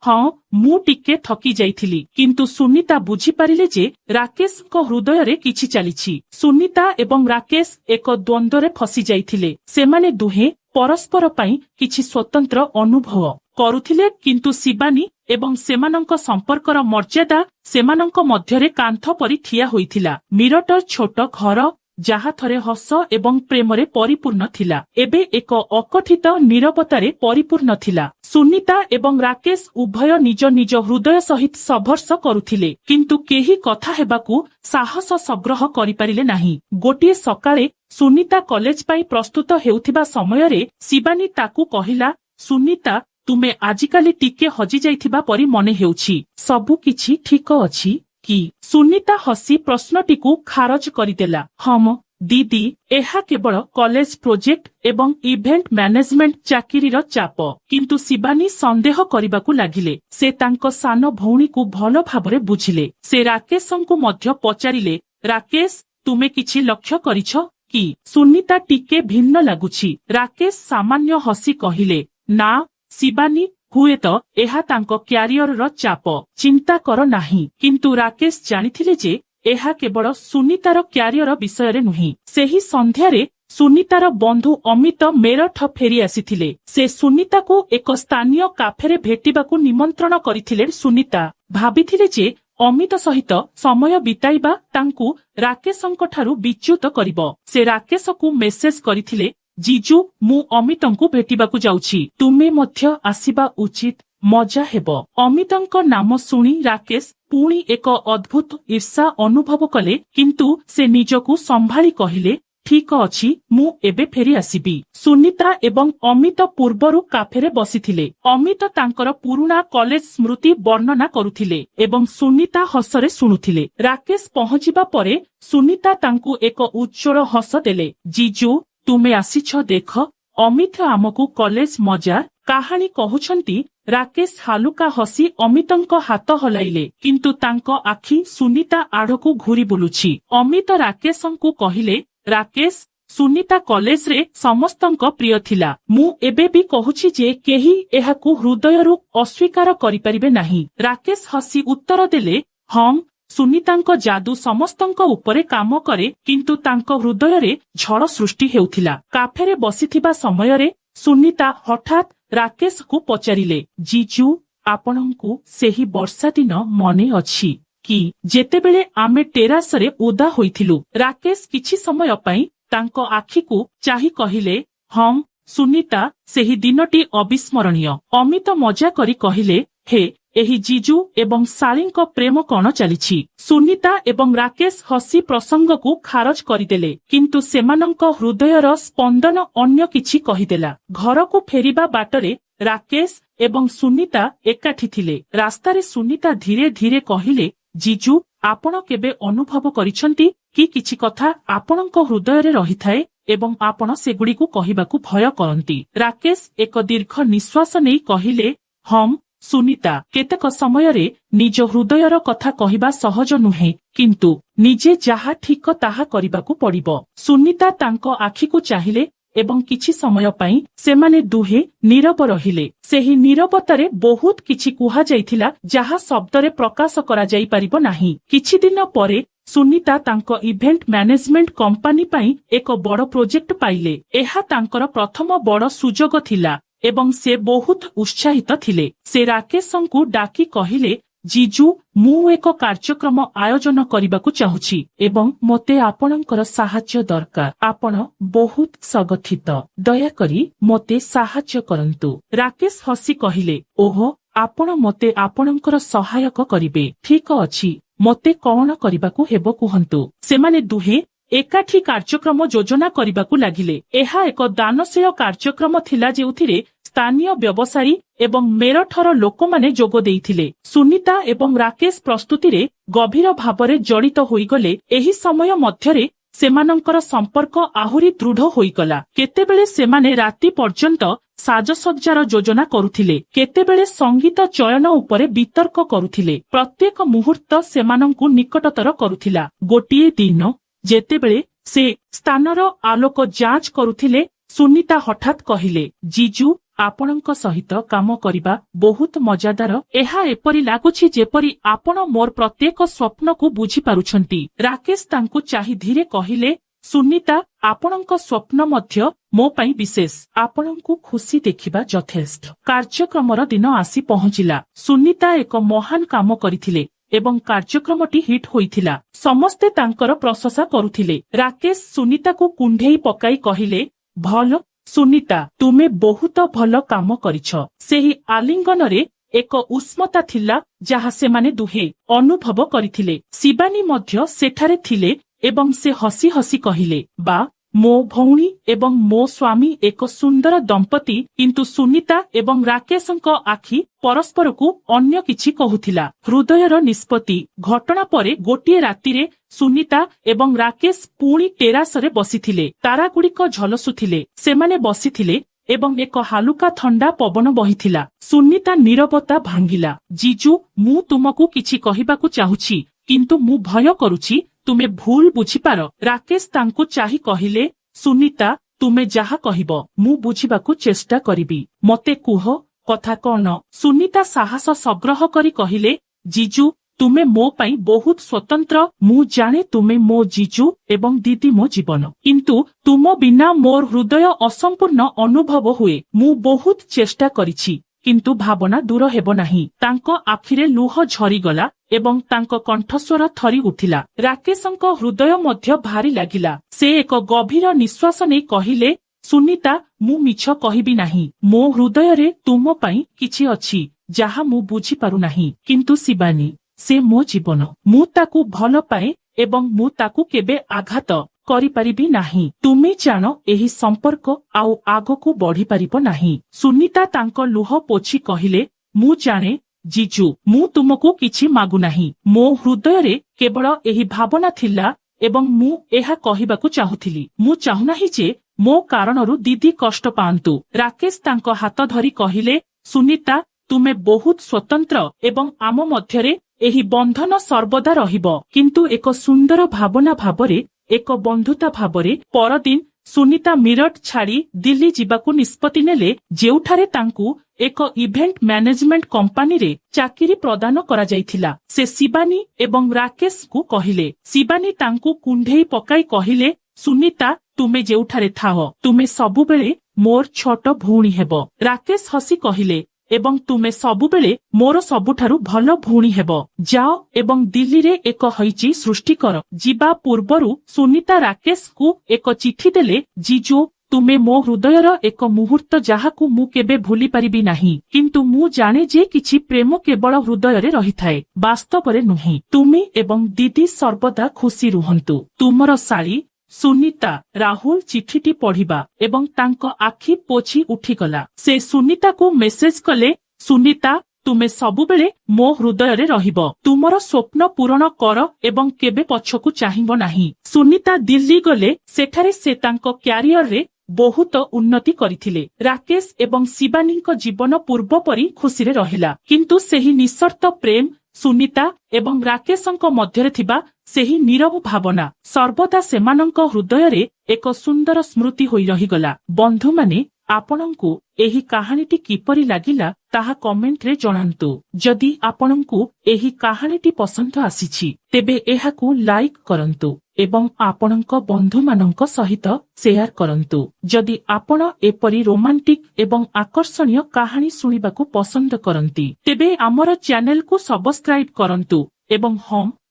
ହଁ ମୁଁ ଟିକେ ଠକି ଯାଇଥିଲି କିନ୍ତୁ ସୁନିତା ବୁଝିପାରିଲେ ଯେ ରାକେଶଙ୍କ ହୃଦୟରେ କିଛି ଚାଲିଛି। ସୁନିତା ଏବଂ ରାକେଶ ଏକ ଦ୍ୱନ୍ଦ୍ୱରେ ଫସି ଯାଇଥିଲେ। ସେମାନେ ଦୁହେଁ ପରସ୍ପର ପାଇଁ କିଛି ସ୍ୱତନ୍ତ୍ର ଅନୁଭବ କରୁଥିଲେ କିନ୍ତୁ ଶିବାନୀ ଏବଂ ସେମାନଙ୍କ ସମ୍ପର୍କର ମର୍ଯ୍ୟାଦା ସେମାନଙ୍କ ମଧ୍ୟରେ କାନ୍ଥ ପରି ଠିଆ ହୋଇଥିଲା। ମିରଟର ଛୋଟ ଘର ଯାହା ଥରେ ହସ ଏବଂ ପ୍ରେମରେ ପରିପୂର୍ଣ୍ଣ ଥିଲା ଏବେ ଏକ ଅକଥିତ ନୀରବତାରେ ପରିପୂର୍ଣ୍ଣ ଥିଲା। ସୁନିତା ଏବଂ ରାକେଶ ଉଭୟ ନିଜ ନିଜ ହୃଦୟ ସହିତ ସଂଘର୍ଷ କରୁଥିଲେ କିନ୍ତୁ କେହି କଥା ହେବାକୁ ସାହସ ସଂଗ୍ରହ କରିପାରିଲେ ନାହିଁ। ଗୋଟିଏ ସକାଳେ ସୁନିତା କଲେଜ ପାଇଁ ପ୍ରସ୍ତୁତ ହେଉଥିବା ସମୟରେ ଶିବାନୀ ତାକୁ କହିଲା, ସୁନିତା ତୁମେ ଆଜିକାଲି ଟିକେ ହଜିଯାଇଥିବା ପରି ମନେ ହେଉଛି। ସବୁ କିଛି ଠିକ ଅଛି କି? ସୁନିତା ହସି ପ୍ରଶ୍ନଟିକୁ ଖାରଜ କରିଦେଲା। ହଁ ଦିଦି, ଏହା କେବଳ କଲେଜ ପ୍ରୋଜେକ୍ଟ ଏବଂ ଇଭେଣ୍ଟ ମ୍ୟାନେଜମେଣ୍ଟ ଚାକିରିର ଚାପ। କିନ୍ତୁ ଶିବାନୀ ସନ୍ଦେହ କରିବାକୁ ଲାଗିଲେ। ସେ ତାଙ୍କ ସାନ ଭଉଣୀକୁ ଭଲ ଭାବରେ ବୁଝିଲେ। ସେ ରାକେଶଙ୍କୁ ମଧ୍ୟ ପଚାରିଲେ, ରାକେଶ ତୁମେ କିଛି ଲକ୍ଷ୍ୟ କରିଛ କି? ସୁନିତା ଟିକେ ଭିନ୍ନ ଲାଗୁଛି। ରାକେଶ ସାମାନ୍ୟ ହସି କହିଲେ, ନା ଶିବାନୀ, ହୁଏତ ଏହା ତାଙ୍କ କ୍ୟାରିୟରର ଚାପ। ଚିନ୍ତା କର ନାହିଁ। କିନ୍ତୁ ରାକେଶ ଜାଣିଥିଲେ ଯେ ଏହା କେବଳ ସୁନିତାର କ୍ୟାରିୟର ବିଷୟରେ ନୁହେଁ। ସେହି ସନ୍ଧ୍ୟାରେ ସୁନିତାର ବନ୍ଧୁ ଅମିତ ମେରଠ ଫେରି ଆସିଥିଲେ। ସେ ସୁନିତାକୁ ଏକ ସ୍ଥାନୀୟ କାଫେରେ ଭେଟିବାକୁ ନିମନ୍ତ୍ରଣ କରିଥିଲେ। ସୁନିତା ଭାବିଥିଲେ ଯେ ଅମିତ ସହିତ ସମୟ ବିତାଇବା ତାଙ୍କୁ ରାକେଶଙ୍କଠାରୁ ବିଚ୍ୟୁତ କରିବ। ସେ ରାକେଶକୁ ମେସେଜ କରିଥିଲେ, ଜିଜୁ ମୁଁ ଅମିତଙ୍କୁ ଭେଟିବାକୁ ଯାଉଛି, ତୁମେ ମଧ୍ୟ ଆସିବା ଉଚିତ, ମଜା ହେବ। ଅମିତଙ୍କ ନାମ ଶୁଣି ରାକେଶ ପୁଣି ଏକ ଅଦ୍ଭୁତ ଈର୍ଷା ଅନୁଭବ କଲେ କିନ୍ତୁ ସେ ନିଜକୁ ସମ୍ଭାଳି କହିଲେ, ଠିକ ଅଛି ମୁଁ ଏବେ ଫେରି ଆସିବି। ସୁନିତା ଏବଂ ଅମିତ ପୂର୍ବରୁ କାଫେରେ ବସିଥିଲେ। ଅମିତ ତାଙ୍କର ପୁରୁଣା କଲେଜ ସ୍ମୃତି ବର୍ଣ୍ଣନା କରୁଥିଲେ ଏବଂ ସୁନିତା ହସରେ ଶୁଣୁଥିଲେ। ରାକେଶ ପହଞ୍ଚିବା ପରେ ସୁନିତା ତାଙ୍କୁ ଏକ ଉଜ୍ଜ୍ୱଳ ହସ ଦେଲେ। ଜିଜୁ ତୁମେ ଆସିଛ ଦେଖ, ଅମିତ ଆମକୁ କଲେଜ ମଜା କାହାଣୀ କହୁଛନ୍ତି। ରାକେଶ ହାଲୁକା ହସି ଅମିତଙ୍କ ହାତ ହଲାଇଲେ କିନ୍ତୁ ତାଙ୍କ ଆଖି ସୁନିତା ଆଡ଼କୁ ଘୂରି ବୁଲୁଛି। ଅମିତ ରାକେଶଙ୍କୁ କହିଲେ, ରାକେଶ ସୁନିତା କଲେଜରେ ସମସ୍ତଙ୍କ ପ୍ରିୟ ଥିଲା। ମୁଁ ଏବେ ବି କହୁଛି ଯେ କେହି ଏହାକୁ ହୃଦୟରୁ ଅସ୍ୱୀକାର କରିପାରିବେ ନାହିଁ। ରାକେଶ ହସି ଉତ୍ତର ଦେଲେ, ହଁ ସୁନିତାଙ୍କ ଯାଦୁ ସମସ୍ତଙ୍କ ଉପରେ କାମ କରେ କିନ୍ତୁ ତାଙ୍କ ହୃଦୟରେ ଝଡ଼ ସୃଷ୍ଟି ହେଉଥିଲା। କାଫେରେ ବସିଥିବା ସମୟରେ ସୁନିତା ହଠାତ୍ ରାକେଶକୁ ପଚାରିଲେ, ଜିଜୁ ଆପଣଙ୍କୁ ସେହି ବର୍ଷା ଦିନ ମନେ ଅଛି କି ଯେତେବେଳେ ଆମେ ଟେରାସରେ ଓଦା ହୋଇଥିଲୁ? ରାକେଶ କିଛି ସମୟ ପାଇଁ ତାଙ୍କ ଆଖିକୁ ଚାହିଁ କହିଲେ, ହଁ ସୁନିତା, ସେହି ଦିନଟି ଅବିସ୍ମରଣୀୟ। ଅମିତ ମଜା କରି କହିଲେ, ହେ ଏହି ଜିଜୁ ଏବଂ ଶାଳୀଙ୍କ ପ୍ରେମ କଣ ଚାଲିଛି? ସୁନିତା ଏବଂ ରାକେଶ ହସି ପ୍ରସଙ୍ଗକୁ ଖାରଜ କରିଦେଲେ କିନ୍ତୁ ସେମାନଙ୍କ ହୃଦୟର ସ୍ପନ୍ଦନ ଅନ୍ୟ କିଛି କହିଦେଲା। ଘରକୁ ଫେରିବା ବାଟରେ ରାକେଶ ଏବଂ ସୁନିତା ଏକାଠି ଥିଲେ। ରାସ୍ତାରେ ସୁନିତା ଧୀରେ ଧୀରେ କହିଲେ, ଜିଜୁ ଆପଣ କେବେ ଅନୁଭବ କରିଛନ୍ତି କି କିଛି କଥା ଆପଣଙ୍କ ହୃଦୟରେ ରହିଥାଏ ଏବଂ ଆପଣ ସେଗୁଡ଼ିକୁ କହିବାକୁ ଭୟ କରନ୍ତି? ରାକେଶ ଏକ ଦୀର୍ଘ ନିଶ୍ୱାସ ନେଇ କହିଲେ, ହଁ ସୁନିତା, କେତେକ ସମୟରେ ନିଜ ହୃଦୟର କଥା କହିବା ସହଜ ନୁହେଁ କିନ୍ତୁ ନିଜେ ଯାହା ଠିକ ତାହା କରିବାକୁ ପଡ଼ିବ। ସୁନିତା ତାଙ୍କ ଆଖିକୁ ଚାହିଁଲେ ଏବଂ କିଛି ସମୟ ପାଇଁ ସେମାନେ ଦୁହେଁ ନୀରବ ରହିଲେ। ସେହି ନୀରବତାରେ ବହୁତ କିଛି କୁହାଯାଇଥିଲା ଯାହା ଶବ୍ଦରେ ପ୍ରକାଶ କରାଯାଇପାରିବ ନାହିଁ। କିଛି ଦିନ ପରେ ସୁନିତା ତାଙ୍କ ଇଭେଣ୍ଟ ମ୍ୟାନେଜମେଣ୍ଟ କମ୍ପାନୀ ପାଇଁ ଏକ ବଡ଼ ପ୍ରୋଜେକ୍ଟ ପାଇଲେ। ଏହା ତାଙ୍କର ପ୍ରଥମ ବଡ଼ ସୁଯୋଗ ଥିଲା ଏବଂ ସେ ବହୁତ ଉତ୍ସାହିତ ଥିଲେ। ସେ ରାକେଶଙ୍କୁ ଡାକି କହିଲେ, ଜିଜୁ ମୁଁ ଏକ କାର୍ଯ୍ୟକ୍ରମ ଆୟୋଜନ କରିବାକୁ ଚାହୁଁଛି ଏବଂ ମୋତେ ଆପଣଙ୍କର ସାହାଯ୍ୟ ଦରକାର। ଆପଣ ବହୁତ ସଗଠିତ, ଦୟାକରି ମୋତେ ସାହାଯ୍ୟ କରନ୍ତୁ। ରାକେଶ ହସି କହିଲେ, ଓହୋ ଆପଣ ମୋତେ ଆପଣଙ୍କର ସହାୟକ କରିବେ। ଠିକ ଅଛି, ମୋତେ କଣ କରିବାକୁ ହେବ କୁହନ୍ତୁ। ସେମାନେ ଦୁହେଁ ଏକାଠି କାର୍ଯ୍ୟକ୍ରମ ଯୋଜନା କରିବାକୁ ଲାଗିଲେ। ଏହା ଏକ ଦାନଶୀଳ କାର୍ଯ୍ୟକ୍ରମ ଥିଲା ଯେଉଁଥିରେ ସ୍ଥାନୀୟ ବ୍ୟବସାୟୀ ଏବଂ ମେରଠର ଲୋକମାନେ ଯୋଗ ଦେଇଥିଲେ। ସୁନିତା ଏବଂ ରାକେଶ ପ୍ରସ୍ତୁତିରେ ଗଭୀର ଭାବରେ ଜଡ଼ିତ ହୋଇଗଲେ। ଏହି ସମୟ ମଧ୍ୟରେ ସେମାନଙ୍କର ସମ୍ପର୍କ ଆହୁରି ଦୃଢ଼ ହୋଇଗଲା। କେତେବେଳେ ସେମାନେ ରାତି ପର୍ଯ୍ୟନ୍ତ ସାଜସଜ୍ଜାର ଯୋଜନା କରୁଥିଲେ, କେତେବେଳେ ସଙ୍ଗୀତ ଚୟନ ଉପରେ ବିତର୍କ କରୁଥିଲେ। ପ୍ରତ୍ୟେକ ମୁହୂର୍ତ୍ତ ସେମାନଙ୍କୁ ନିକଟତର କରୁଥିଲା। ଗୋଟିଏ ଦିନ ଯେତେବେଳେ ସେ ସ୍ଥାନର ଆଲୋକ ଯାଞ୍ଚ କରୁଥିଲେ, ସୁନିତା ହଠାତ୍ କହିଲେ, ଜିଜୁ ଆପଣଙ୍କ ସହିତ କାମ କରିବା ବହୁତ ମଜାଦାର। ଏହା ଏପରି ଲାଗୁଛି ଯେପରି ଆପଣ ମୋର ପ୍ରତ୍ୟେକ ସ୍ୱପ୍ନକୁ ବୁଝିପାରୁଛନ୍ତି। ରାକେଶ ତାଙ୍କୁ ଚାହିଁ ଧୀରେ କହିଲେ, ସୁନିତା, ଆପଣଙ୍କ ସ୍ୱପ୍ନ ମଧ୍ୟ ମୋ ପାଇଁ ବିଶେଷ। ଆପଣଙ୍କୁ ଖୁସି ଦେଖିବା ଯଥେଷ୍ଟ। କାର୍ଯ୍ୟକ୍ରମର ଦିନ ଆସି ପହଞ୍ଚିଲା। ସୁନିତା ଏକ ମହାନ କାମ କରିଥିଲେ ଏବଂ କାର୍ଯ୍ୟକ୍ରମଟି ହିଟ୍ ହୋଇଥିଲା। ସମସ୍ତେ ତାଙ୍କର ପ୍ରଶଂସା କରୁଥିଲେ। ରାକେଶ ସୁନିତାକୁ କୁଣ୍ଢେଇ ପକାଇ କହିଲେ, ଭଲ ସୁନିତା, ତୁମେ ବହୁତ ଭଲ କାମ କରିଛ। ସେହି ଆଲିଙ୍ଗନରେ ଏକ ଉଷ୍ମତା ଥିଲା ଯାହା ସେମାନେ ଦୁହେଁ ଅନୁଭବ କରିଥିଲେ। ଶିବାନୀ ମଧ୍ୟ ସେଠାରେ ଥିଲେ ଏବଂ ସେ ହସି ହସି କହିଲେ, ବା, ମୋ ଭଉଣୀ ଏବଂ ମୋ ସ୍ୱାମୀ ଏକ ସୁନ୍ଦର ଦମ୍ପତି। କିନ୍ତୁ ସୁନିତା ଏବଂ ରାକେଶଙ୍କ ଆଖି ପରସ୍ପରକୁ ଅନ୍ୟ କିଛି କହୁଥିଲା। ହୃଦୟର ନିଷ୍ପତ୍ତି। ଘଟଣା ପରେ ଗୋଟିଏ ରାତିରେ ସୁନିତା ଏବଂ ରାକେଶ ପୁଣି ଟେରାସରେ ବସିଥିଲେ। ତାରାଗୁଡ଼ିକ ଝଲସୁଥିଲେ। ସେମାନେ ବସିଥିଲେ ଏବଂ ଏକ ହାଲୁକା ଥଣ୍ଡା ପବନ ବହିଥିଲା। ସୁନିତା ନୀରବତା ଭାଙ୍ଗିଲା। ଜିଜୁ, ମୁଁ ତୁମକୁ କିଛି କହିବାକୁ ଚାହୁଁଛି, କିନ୍ତୁ ମୁଁ ଭୟ କରୁଛି ତୁମେ ଭୁଲ ବୁଝିପାର। ରାକେଶ ତାଙ୍କୁ ଚାହିଁ କହିଲେ, ସୁନିତା, ତୁମେ ଯାହା କହିବ ମୁଁ ବୁଝିବାକୁ ଚେଷ୍ଟା କରିବି। ମତେ କୁହ, କଥା କଣ? ସୁନିତା ସାହସ ସଂଗ୍ରହ କରି କହିଲେ, ଜିଜୁ, ତୁମେ ମୋ ପାଇଁ ବହୁତ ସ୍ୱତନ୍ତ୍ର। ମୁଁ ଜାଣେ ତୁମେ ମୋ ଜିଜୁ ଏବଂ ଦିଦି ମୋ ଜୀବନ। କିନ୍ତୁ ତୁମ ବିନା ମୋର ହୃଦୟ ଅସମ୍ପୂର୍ଣ୍ଣ ଅନୁଭବ ହୁଏ। ମୁଁ ବହୁତ ଚେଷ୍ଟା କରିଛି, କିନ୍ତୁ ଭାବନା ଦୂର ହେବ ନାହିଁ। ତାଙ୍କ ଆଖିରେ ଲୁହ ଝରିଗଲା ଏବଂ ତାଙ୍କ କଣ୍ଠସ୍ୱର ଥରି ଉଠିଲା। ରାକେଶଙ୍କ ହୃଦୟ ମଧ୍ୟ ଭାରି ଲାଗିଲା। ସେ ଏକ ଗଭୀର ନିଶ୍ୱାସ ନେଇ କହିଲେ, ସୁନିତା, ମୁଁ ମିଛ କହିବି ନାହିଁ। ମୋ ହୃଦୟରେ ତୁମ ପାଇଁ କିଛି ଅଛି ଯାହା ମୁଁ ବୁଝିପାରୁନାହିଁ। କିନ୍ତୁ ଶିବାନୀ, ସେ ମୋ ଜୀବନ। ମୁଁ ତାକୁ ଭଲ ପାଏ ଏବଂ ମୁଁ ତାକୁ କେବେ ଆଘାତ କରିପାରିବି ନାହିଁ। ତୁମେ ଜାଣ, ଏହି ସମ୍ପର୍କ ଆଉ ଆଗକୁ ବଢିପାରିବ ନାହିଁ। ସୁନିତା ତାଙ୍କ ଲୁହ ପୋଛି କହିଲେ, ମୁଁ ଜାଣେ ଜିଜୁ, ମୁଁ ତୁମକୁ କିଛି ମାଗୁନାହିଁ। ମୋ ହୃଦୟରେ କେବଳ ଏହି ଭାବନା ଥିଲା ଏବଂ ମୁଁ ଏହା କହିବାକୁ ଚାହୁଁଥିଲି। ମୁଁ ଚାହୁଁନାହିଁ ଯେ ମୋ କାରଣରୁ ଦିଦି କଷ୍ଟ ପାଆନ୍ତୁ। ରାକେଶ ତାଙ୍କ ହାତ ଧରି କହିଲେ, ସୁନିତା, ତୁମେ ବହୁତ ସ୍ୱତନ୍ତ୍ର ଏବଂ ଆମ ମଧ୍ୟରେ ଏହି ବନ୍ଧନ ସର୍ବଦା ରହିବ। କିନ୍ତୁ ଏକ ସୁନ୍ଦର ଭାବନା ଭାବରେ, ଏକ ବନ୍ଧୁତା ଭାବରେ। ପରଦିନ ସୁନିତା ମିରଟ ଛାଡ଼ି ଦିଲ୍ଲୀ ଯିବାକୁ ନିଷ୍ପତ୍ତି ନେଲେ, ଯେଉଁଠାରେ ତାଙ୍କୁ ଏକ ଇଭେଣ୍ଟ ମ୍ୟାନେଜମେଣ୍ଟ କମ୍ପାନୀରେ ଚାକିରି ପ୍ରଦାନ କରାଯାଇଥିଲା। ସେ ଶିବାନୀ ଏବଂ ରାକେଶଙ୍କୁ କହିଲେ। ଶିବାନୀ ତାଙ୍କୁ କୁଣ୍ଢେଇ ପକାଇ କହିଲେ, ସୁନିତା, ତୁମେ ଯେଉଁଠାରେ ଥାଅ, ତୁମେ ସବୁବେଳେ ମୋର ଛୋଟ ଭଉଣୀ ହେବ। ରାକେଶ ହସି କହିଲେ, ଏବଂ ତୁମେ ସବୁବେଳେ ମୋର ସବୁଠାରୁ ଭଲ ଭଉଣୀ ହେବ। ଯାଅ ଏବଂ ଦିଲ୍ଲୀରେ ଏକ ହଇଚି ସୃଷ୍ଟି କର। ଯିବା ପୂର୍ବରୁ ସୁନିତା ରାକେଶଙ୍କୁ ଏକ ଚିଠି ଦେଲେ, ଜିଜୁ, ତୁମେ ମୋ ହୃଦୟର ଏକ ମୁହୂର୍ତ୍ତ ଯାହାକୁ ମୁଁ କେବେ ଭୁଲି ପାରିବି ନାହିଁ। କିନ୍ତୁ ମୁଁ ଜାଣେ ଯେ କିଛି ପ୍ରେମ କେବଳ ହୃଦୟରେ ରହିଥାଏ, ବାସ୍ତବରେ ନୁହେଁ। ତୁମେ ଏବଂ ଦିଦି ସର୍ବଦା ଖୁସି ରୁହନ୍ତୁ। ତୁମର ଶାଳୀ ସୁନିତା। ରାହୁଲ ଚିଠିଟି ପଢିବା ଏବଂ ତାଙ୍କ ଆଖି ପୋଛି ଉଠିଗଲା। ସେ ସୁନିତାକୁ ମେସେଜ କଲେ, ସୁନିତା, ତୁମେ ସବୁବେଳେ ମୋ ହୃଦୟରେ ରହିବ। ତୁମର ସ୍ୱପ୍ନ ପୂରଣ କର ଏବଂ କେବେ ପଛକୁ ଚାହିଁବ ନାହିଁ। ସୁନିତା ଦିଲ୍ଲୀ ଗଲେ। ସେଠାରେ ସେ ତାଙ୍କ କ୍ୟାରିୟରରେ ବହୁତ ଉନ୍ନତି କରିଥିଲେ। ରାକେଶ ଏବଂ ଶିବାନୀଙ୍କ ଜୀବନ ପୂର୍ବ ପରି ଖୁସିରେ ରହିଲା। କିନ୍ତୁ ସେହି ନିଃସର୍ତ୍ତ ପ୍ରେମ, ସୁନିତା ଏବଂ ରାକେଶଙ୍କ ମଧ୍ୟରେ ଥିବା ସେହି ନୀରବ ଭାବନା ସର୍ବଦା ସେମାନଙ୍କ ହୃଦୟରେ ଏକ ସୁନ୍ଦର ସ୍ମୃତି ହୋଇ ରହିଗଲା। ବନ୍ଧୁମାନେ, ଆପଣଙ୍କୁ ଏହି କାହାଣୀଟି କିପରି ଲାଗିଲା ତାହା କମେଣ୍ଟରେ ଜଣାନ୍ତୁ। ଯଦି ଆପଣଙ୍କୁ ଏହି କାହାଣୀଟି ପସନ୍ଦ ଆସିଛି, ତେବେ ଏହାକୁ ଲାଇକ୍ କରନ୍ତୁ ଏବଂ ଆପଣଙ୍କ ବନ୍ଧୁମାନଙ୍କ ସହିତ ସେୟାର କରନ୍ତୁ। ଯଦି ଆପଣ ଏପରି ରୋମାଣ୍ଟିକ ଏବଂ ଆକର୍ଷଣୀୟ କାହାଣୀ ଶୁଣିବାକୁ ପସନ୍ଦ କରନ୍ତି, ତେବେ ଆମର ଚ୍ୟାନେଲକୁ ସବସ୍କ୍ରାଇବ କରନ୍ତୁ ଏବଂ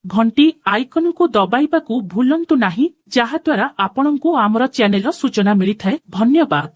ଘଣ୍ଟି ଆଇକନକୁ ଦବାଇବାକୁ ଭୁଲନ୍ତୁ ନାହିଁ, ଯାହାଦ୍ୱାରା ଆପଣଙ୍କୁ ଆମର ଚ୍ୟାନେଲର ସୂଚନା ମିଳିଥାଏ। ଧନ୍ୟବାଦ।